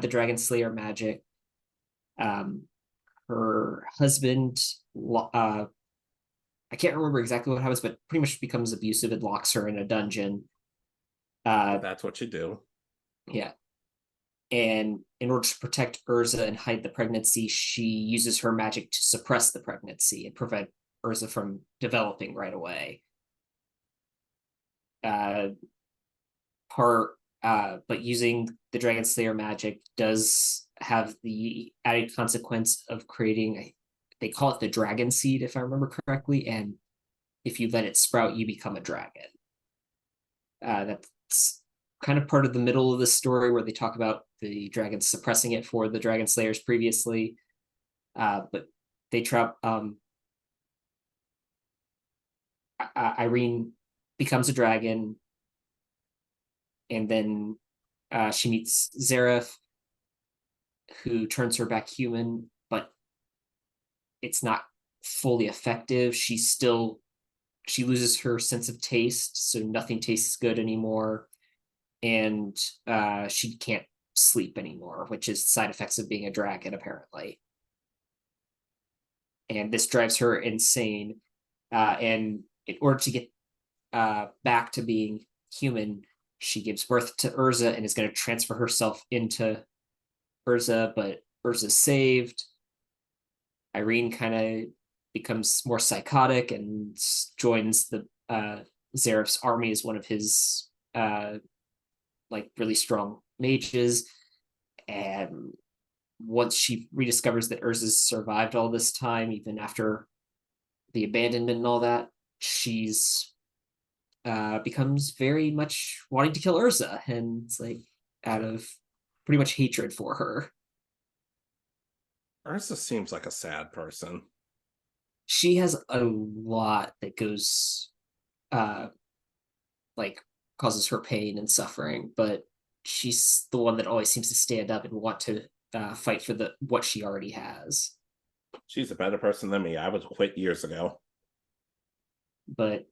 the Dragon Slayer magic. Her husband, I can't remember exactly what happens, but pretty much becomes abusive and locks her in a dungeon. That's what you do. Yeah. And in order to protect Urza and hide the pregnancy, she uses her magic to suppress the pregnancy and prevent Urza from developing right away. But using the Dragon Slayer magic does have the added consequence of creating, they call it the dragon seed, if I remember correctly, and if you let it sprout, you become a dragon. That's kind of part of the middle of the story where they talk about the dragons suppressing it for the Dragon Slayers previously. But they trap Irene becomes a dragon, and then she meets Zareth, who turns her back human, but it's not fully effective. She loses her sense of taste, so nothing tastes good anymore, and she can't sleep anymore, which is side effects of being a dragon, apparently. And this drives her insane. And in order to get back to being human, she gives birth to Urza and is going to transfer herself into Urza, but Urza's saved. Irene kind of becomes more psychotic and joins the Zareth's army as one of his like really strong mages. And once she rediscovers that Urza's survived all this time, even after the abandonment and all that, she's becomes very much wanting to kill Ursa, and it's like out of pretty much hatred for her. Ursa seems like a sad person. She has a lot that goes like causes her pain and suffering, but she's the one that always seems to stand up and want to fight for the what she already has. She's a better person than me. I would quit years ago. But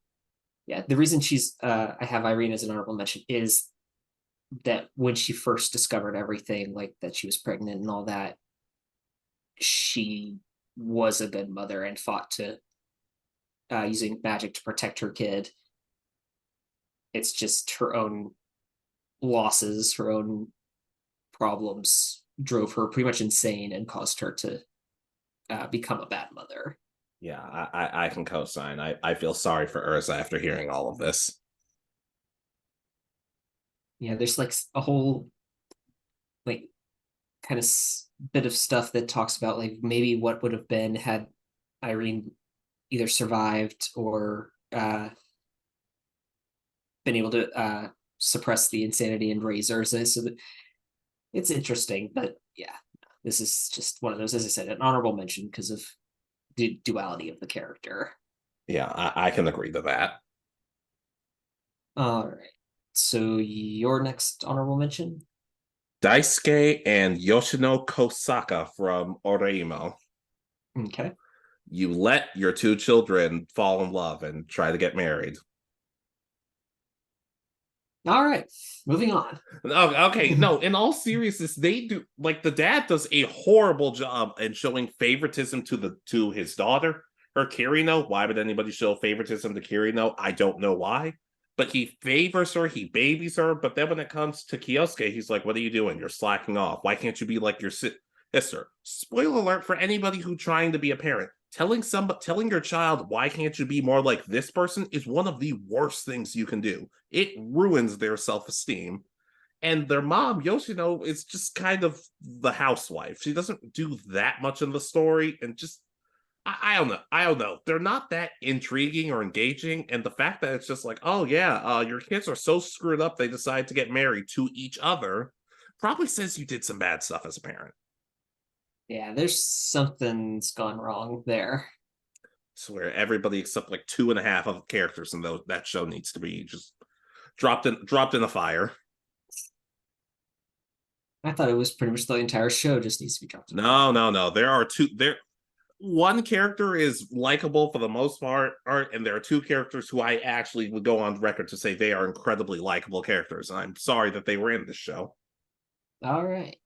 yeah, the reason she's I have Irene as an honorable mention is that when she first discovered everything, like that she was pregnant and all that, she was a good mother and fought to using magic to protect her kid. It's just her own losses, her own problems drove her pretty much insane and caused her to become a bad mother. Yeah, I can co-sign. I feel sorry for Ursa after hearing all of this. Yeah, there's like a whole like kind of bit of stuff that talks about like maybe what would have been had Irene either survived or been able to suppress the insanity and raise Ursa. So that it's interesting, but yeah, this is just one of those, as I said, an honorable mention because of the duality of the character. Yeah, I can agree to that. All right. So your next honorable mention? Daisuke and Yoshino Kousaka from Oreimo. Okay. You let your two children fall in love and try to get married. All right. Moving on. Oh, okay, no, in all seriousness, they do like the dad does a horrible job in showing favoritism to his daughter, her Kirino. Why would anybody show favoritism to Kirino? I don't know why. But he favors her, he babies her, but then when it comes to Kyosuke, he's like, what are you doing? You're slacking off. Why can't you be like your sister? Spoiler alert for anybody who's trying to be a parent. Telling your child why can't you be more like this person is one of the worst things you can do. It ruins their self-esteem. And their mom, Yoshino, is just kind of the housewife. She doesn't do that much in the story, and just I don't know. I don't know. They're not that intriguing or engaging. And the fact that it's just like, oh yeah, your kids are so screwed up they decide to get married to each other probably says you did some bad stuff as a parent. Yeah, there's something's gone wrong there. I swear everybody except like 2.5 of the characters in that show needs to be just dropped in a fire. I thought it was pretty much the entire show just needs to be dropped. No. There are two. One character is likable for the most part, and there are two characters who I actually would go on record to say they are incredibly likable characters. And I'm sorry that they were in this show. All right.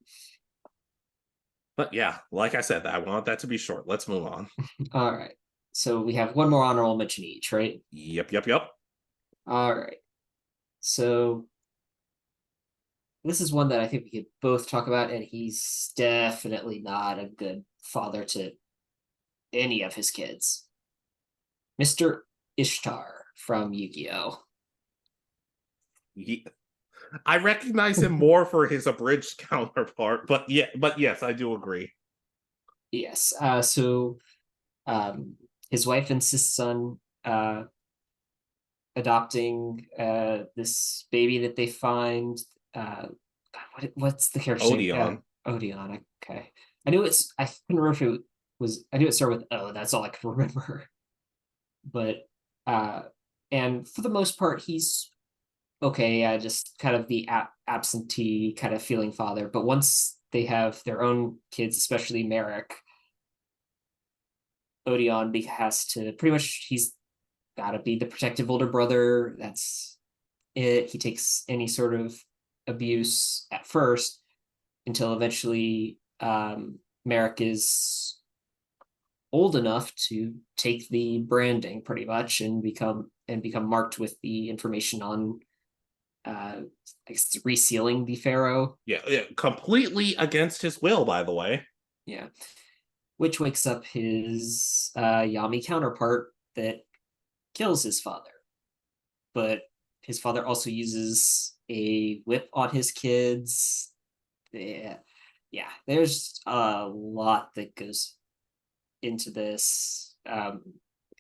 But yeah, like I said, I want that to be short. Let's move on. All right. So we have one more honorable mention each, right? Yep. All right. So this is one that I think we could both talk about, and he's definitely not a good father to any of his kids. Mr. Ishtar from Yu-Gi-Oh! I recognize him more for his abridged counterpart, but yes, I do agree. Yes. So his wife insists on adopting this baby that they find. What's the character Odeon. Odeon. Okay. I knew it's. I couldn't remember if it was. I knew it started with O. That's all I could remember. But and for the most part, he's okay. Just kind of the absentee kind of feeling father. But once they have their own kids, especially Merrick, Odeon has to pretty much. He's got to be the protective older brother. That's it. He takes any sort of abuse at first until eventually Merrick is old enough to take the branding pretty much and become marked with the information on I guess resealing the pharaoh. Yeah, completely against his will, by the way. Yeah. Which wakes up his Yami counterpart that kills his father. But his father also uses a whip on his kids. Yeah, there's a lot that goes into this.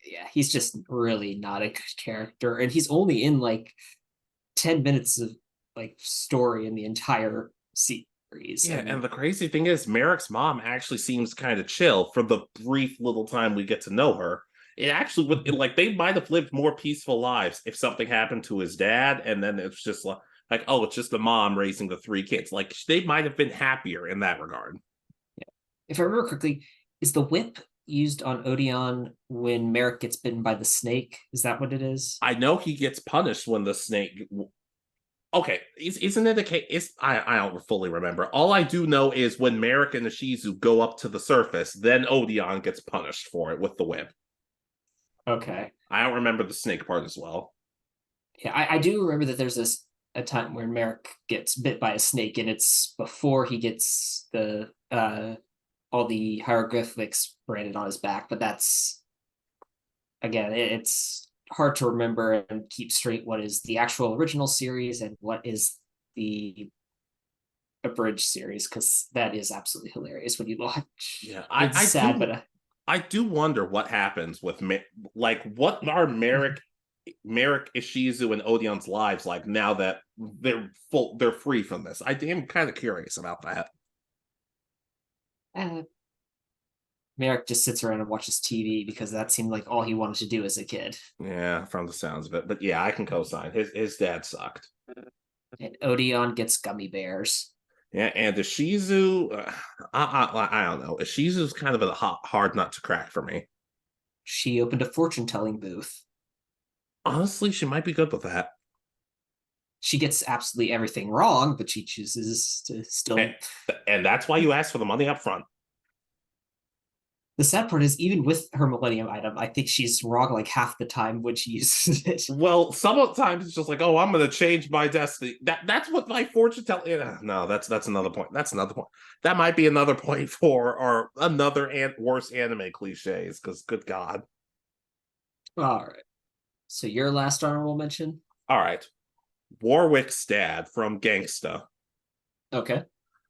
Yeah, he's just really not a good character, and he's only in like 10 minutes of like story in the entire series. Yeah, and the crazy thing is, Merrick's mom actually seems kind of chill for the brief little time we get to know her. It actually would like they might have lived more peaceful lives if something happened to his dad, and then it's just like oh, it's just the mom raising the three kids. Like they might have been happier in that regard. Yeah. If I remember correctly, is the whip used on Odeon when Merrick gets bitten by the snake? Is that what it is? I know he gets punished when the snake. Okay, isn't it a case? I don't fully remember. All I do know is when Merrick and Ishizu go up to the surface, then Odeon gets punished for it with the whip. Okay. I don't remember the snake part as well. Yeah, I do remember that there's a time where Merrick gets bit by a snake, and it's before he gets the all the hieroglyphics branded on his back. But that's again, it's hard to remember and keep straight what is the actual original series and what is the abridged series, because that is absolutely hilarious when you watch. Yeah, it's sad, but I do wonder what happens with like what are Merrick, Ishizu, and Odeon's lives like now that they're free from this. I am kind of curious about that. Merrick just sits around and watches TV because that seemed like all he wanted to do as a kid. Yeah, from the sounds of it. But yeah, I can co-sign. His dad sucked. And Odeon gets gummy bears. Yeah, and Ishizu, I don't know. Ishizu's kind of a hard nut to crack for me. She opened a fortune-telling booth. Honestly, she might be good with that. She gets absolutely everything wrong, but she chooses to still... And that's why you ask for the money up front. The sad part is, even with her Millennium item, I think she's wrong like half the time when she uses it. Well, sometimes it's just like, oh, I'm going to change my destiny. That's what my fortune telling. Yeah, no, that's another point. That's another point. That might be another point for or another worse anime cliches. Because good God. All right. So your last honorable mention. All right, Warwick's dad from Gangsta. Okay.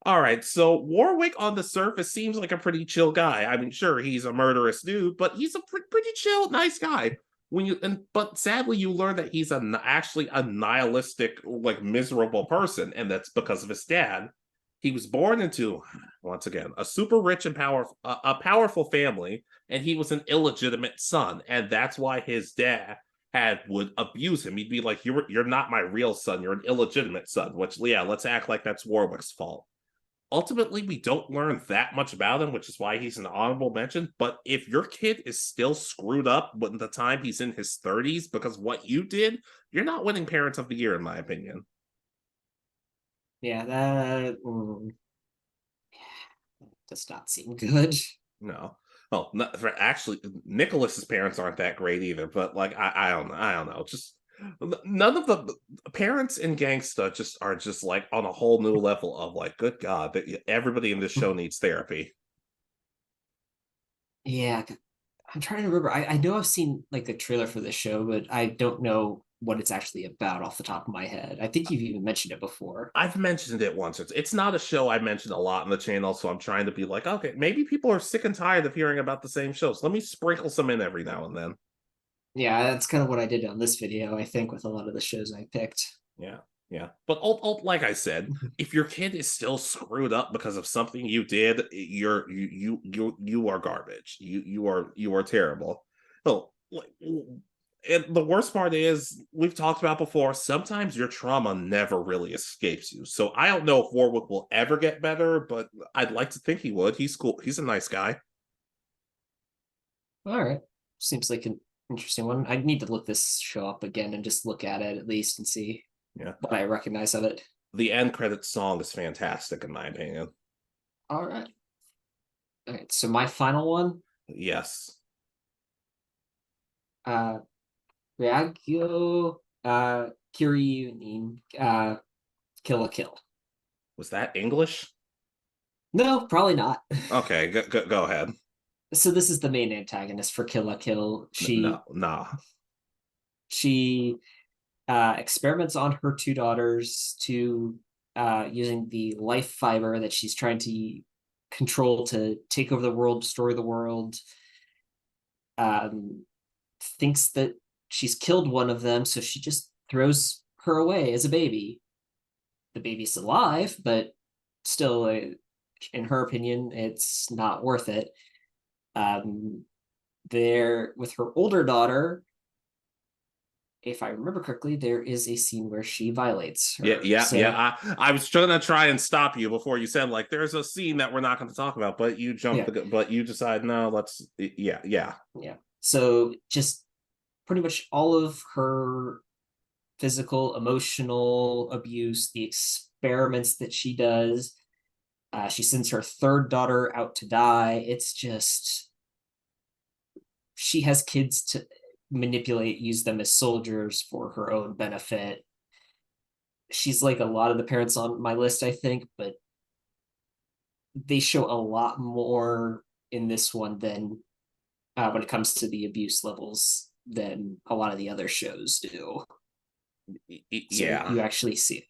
All right, so Warwick on the surface seems like a pretty chill guy. I mean, sure, he's a murderous dude, but he's a pretty chill, nice guy. But sadly, you learn that he's actually a nihilistic, like miserable person, and that's because of his dad. He was born into, once again, a super rich and powerful family, and he was an illegitimate son, and that's why his dad would abuse him. He'd be like, "You're not my real son. You're an illegitimate son." Which, yeah, let's act like that's Warwick's fault. Ultimately, we don't learn that much about him, which is why he's an honorable mention. But if your kid is still screwed up when the time he's in his 30s because of what you did, you're not winning Parent of the Year, in my opinion. Yeah, that does not seem good. No. Well, actually, Nicholas's parents aren't that great either. But like, I don't know. Just none of the parents in Gangsta are just like on a whole new level of like, good God, that everybody in this show needs therapy. Yeah, I'm trying to remember. I know I've seen like the trailer for this show, but I don't know what it's actually about off the top of my head. I think you've even mentioned it before. I've mentioned it once. It's not a show I mentioned a lot on the channel, so I'm trying to be like, okay, maybe people are sick and tired of hearing about the same shows. Let me sprinkle some in every now and then. Yeah, that's kind of what I did on this video, I think, with a lot of the shows I picked. Yeah. But like I said, if your kid is still screwed up because of something you did, you are garbage. You are terrible. So, and the worst part is, we've talked about before, sometimes your trauma never really escapes you. So I don't know if Warwick will ever get better, but I'd like to think he would. He's cool. He's a nice guy. All right. Seems like an interesting one. I need to look this show up again and just look at it at least and see what I recognize of it. The end credits song is fantastic, in my opinion. All right. So my final one. Yes. Ragyo Kiryuin, Kill la Kill. Was that English? No, probably not. Okay, go ahead. So this is the main antagonist for Kill la Kill. She experiments on her two daughters to using the life fiber that she's trying to control to take over the world, destroy the world. thinks that she's killed one of them, so she just throws her away as a baby. The baby's alive, but still, in her opinion, it's not worth it. There, with her older daughter, if I remember correctly, there is a scene where she violates her. Yeah. I was trying to try and stop you before you said, like, there's a scene that we're not going to talk about, but you jumped, but you decide, no, let's, yeah. So just pretty much all of her physical, emotional abuse, the experiments that she does. She sends her third daughter out to die. It's just, she has kids to manipulate, use them as soldiers for her own benefit. She's like a lot of the parents on my list, I think, but they show a lot more in this one than when it comes to the abuse levels than a lot of the other shows do. Yeah. So you actually see it.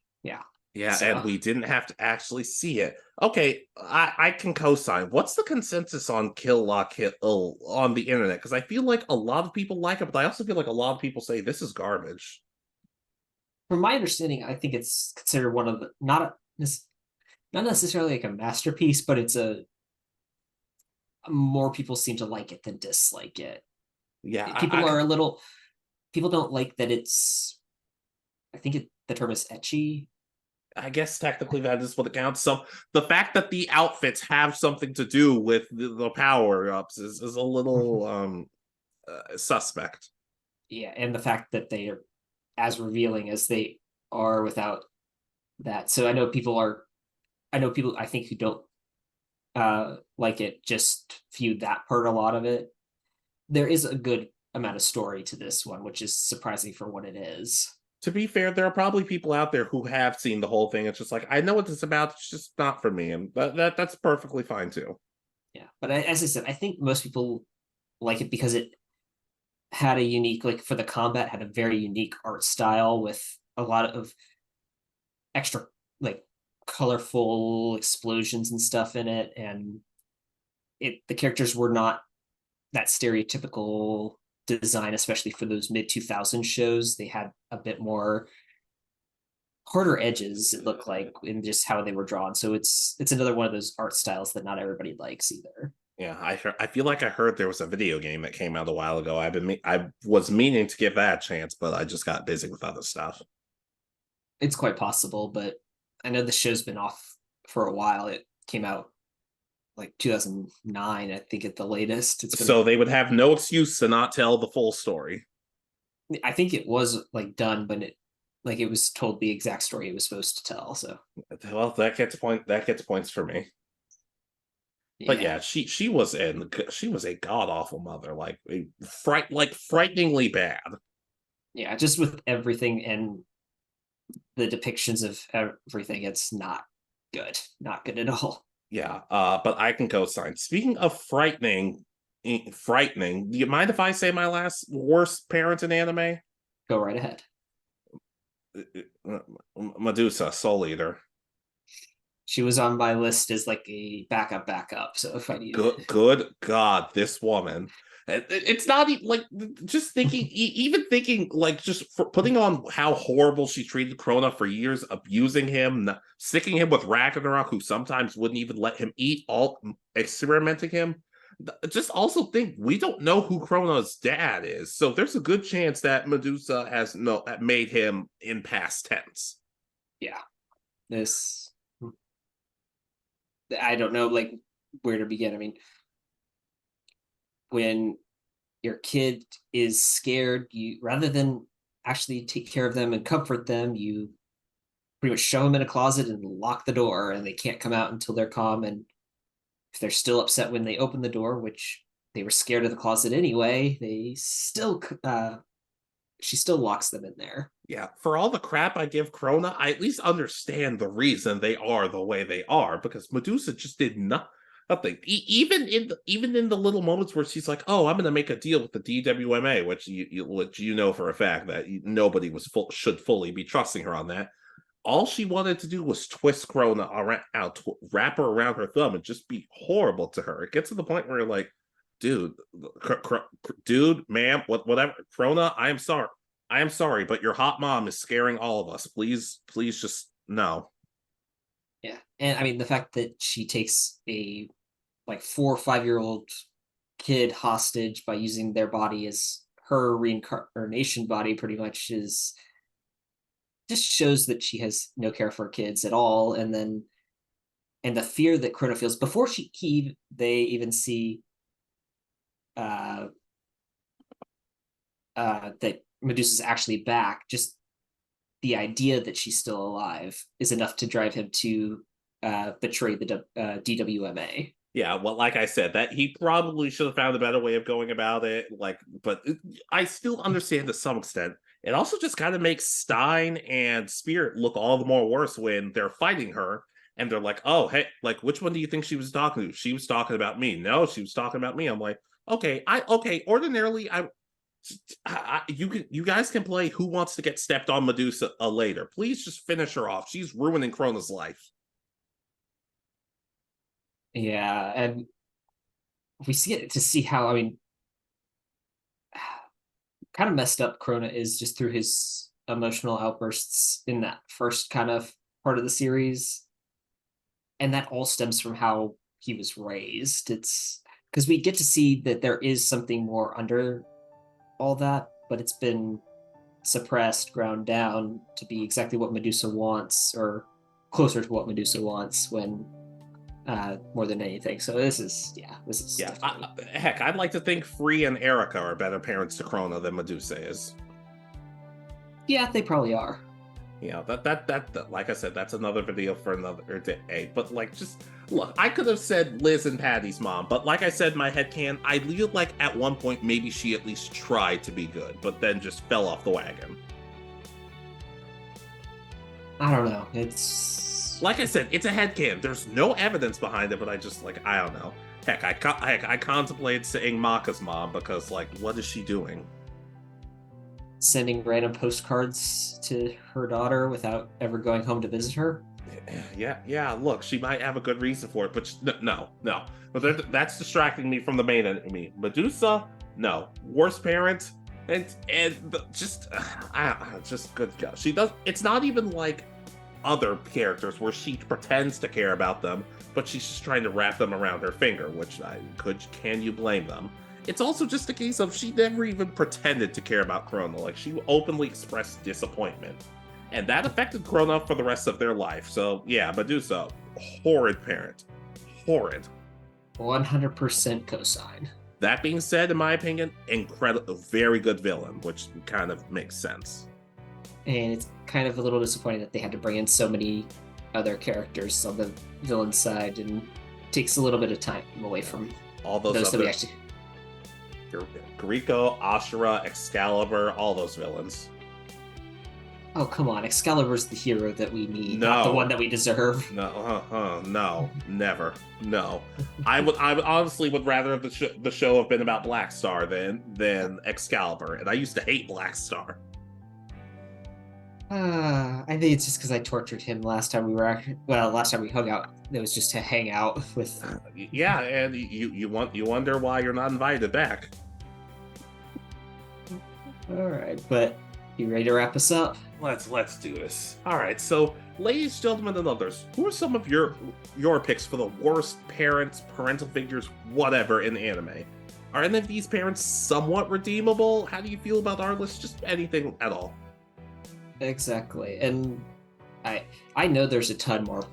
Yeah, and we didn't have to actually see it. Okay, I can co-sign. What's the consensus on Kill La Kill on the internet? Because I feel like a lot of people like it, but I also feel like a lot of people say this is garbage. From my understanding, I think it's considered one of the not necessarily like a masterpiece, but it's more people seem to like it than dislike it. Yeah, people don't like that it's, I think the term is ecchi. I guess technically that is what it counts. So the fact that the outfits have something to do with the power-ups is a little suspect. Yeah, and the fact that they are as revealing as they are without that. So I know people I think who don't like it just view that part a lot of it. There is a good amount of story to this one, which is surprising for what it is. To be fair, there are probably people out there who have seen the whole thing. It's just like, I know what it's about. It's just not for me. And that's perfectly fine too. Yeah. But as I said, I think most people like it because it had a unique, like for the combat, had a very unique art style with a lot of extra, like colorful explosions and stuff in it. And the characters were not that stereotypical design, especially for those mid-2000s shows. They had a bit more harder edges, it looked like, in just how they were drawn. So it's another one of those art styles that not everybody likes either. Yeah, I feel like I heard there was a video game that came out a while ago. I was meaning to give that a chance, but I just got busy with other stuff. It's quite possible, but I know the show's been off for a while. It came out like 2009, I think, at the latest. So they would have no excuse to not tell the full story. I think it was like done, but it was told the exact story it was supposed to tell. So well, that gets points for me. Yeah. But yeah, she was a god awful mother, like frighteningly bad. Yeah, just with everything and the depictions of everything, it's not good at all. Yeah, but I can co-sign. Speaking of frightening, do you mind if I say my last worst parent in anime? Go right ahead. Medusa, Soul Eater. She was on my list as like a backup. So if I need good God, this woman. It's not like just thinking, even thinking like just for putting on how horrible she treated Krona for years, abusing him, sticking him with Ragnarok, who sometimes wouldn't even let him eat, all experimenting him. Just also think we don't know who Krona's dad is, so there's a good chance that Medusa has made him in past tense. Yeah, I don't know like where to begin. I mean, when your kid is scared, you, rather than actually take care of them and comfort them, you pretty much shove them in a closet and lock the door, and they can't come out until they're calm. And if they're still upset when they open the door, which they were scared of the closet anyway, she still locks them in there. Yeah, for all the crap I give Krona, I at least understand the reason they are the way they are, because Medusa just did nothing. Even in the little moments where she's like, "Oh, I'm going to make a deal with the DWMA," which you know for a fact that nobody should fully be trusting her on that. All she wanted to do was twist Krona around, wrap her around her thumb, and just be horrible to her. It gets to the point where you're like, dude, dude, ma'am, whatever, Krona, I am sorry, but your hot mom is scaring all of us. Please just no. Yeah, and I mean the fact that she takes a like 4 or 5 year old kid hostage by using their body as her reincarnation body pretty much is just shows that she has no care for kids at all. And the fear that Krona feels before they even see that Medusa's actually back, just the idea that she's still alive is enough to drive him to betray the DWMA. Yeah, well, like I said, that he probably should have found a better way of going about it. But I still understand to some extent. It also just kind of makes Stein and Spirit look all the more worse when they're fighting her, and they're like, "Oh, hey, like, which one do you think she was talking to? She was talking about me. No, she was talking about me." I'm like, "Okay, ordinarily, you guys can play Who Wants to Get Stepped on Medusa later. Please just finish her off. She's ruining Krona's life." Yeah, and we see how, I mean, kind of messed up Krona is just through his emotional outbursts in that first kind of part of the series. And that all stems from how he was raised. It's because we get to see that there is something more under all that, but it's been suppressed, ground down to be exactly what Medusa wants, or closer to what Medusa wants when more than anything. So this is heck, I'd like to think Free and Erica are better parents to Krona than Medusa is. Yeah, they probably are. Yeah, that like I said, that's another video for another day. But like, just look, I could have said Liz and Patty's mom, but like I said in my headcanon, I feel like at one point maybe she at least tried to be good, but then just fell off the wagon. I don't know. It's like I said, it's a headcanon. There's no evidence behind it, but I just like, I don't know. Heck, I contemplated saying Maka's mom because like, what is she doing? Sending random postcards to her daughter without ever going home to visit her. Yeah. Look, she might have a good reason for it, but no. But that's distracting me from the main enemy. Medusa, no. Worst parent, and just good God. She does. It's not even like other characters where she pretends to care about them, but she's just trying to wrap them around her finger. Which can you blame them? It's also just a case of she never even pretended to care about Krona. Like, she openly expressed disappointment. And that affected Krona for the rest of their life. So, yeah, Medusa, horrid parent. Horrid. 100% cosign. That being said, in my opinion, incredible, very good villain, which kind of makes sense. And it's kind of a little disappointing that they had to bring in so many other characters on the villain side, and takes a little bit of time away from all those that we actually... Kiriko, Ashura, Excalibur, all those villains. Oh, come on. Excalibur's the hero that we need, not the one that we deserve. No, never. No. I honestly would rather the show have been about Black Star than Excalibur, and I used to hate Black Star. I think it's just because I tortured him last time we hung out. It was just to hang out with. Yeah, and you wonder why you're not invited back. All right, but you ready to wrap us up? Let's do this. All right, so ladies, gentlemen, and others, who are some of your picks for the worst parents, parental figures, whatever in anime? Are any of these parents somewhat redeemable? How do you feel about our list? Just anything at all. Exactly, and I know there's a ton more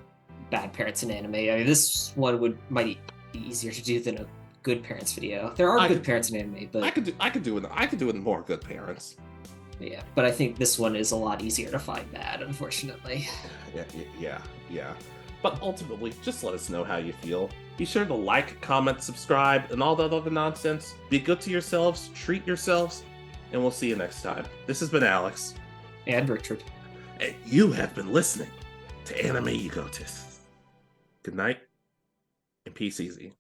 bad parents in anime. I mean, this one might be easier to do than a good parents video. There are good parents in anime, but I could do it more good parents. Yeah, but I think this one is a lot easier to find bad, unfortunately. Yeah. But ultimately, just let us know how you feel. Be sure to like, comment, subscribe, and all that other nonsense. Be good to yourselves, treat yourselves, and we'll see you next time. This has been Alex. And Richard. And you have been listening to Anime Egotists. Good night, and peace easy.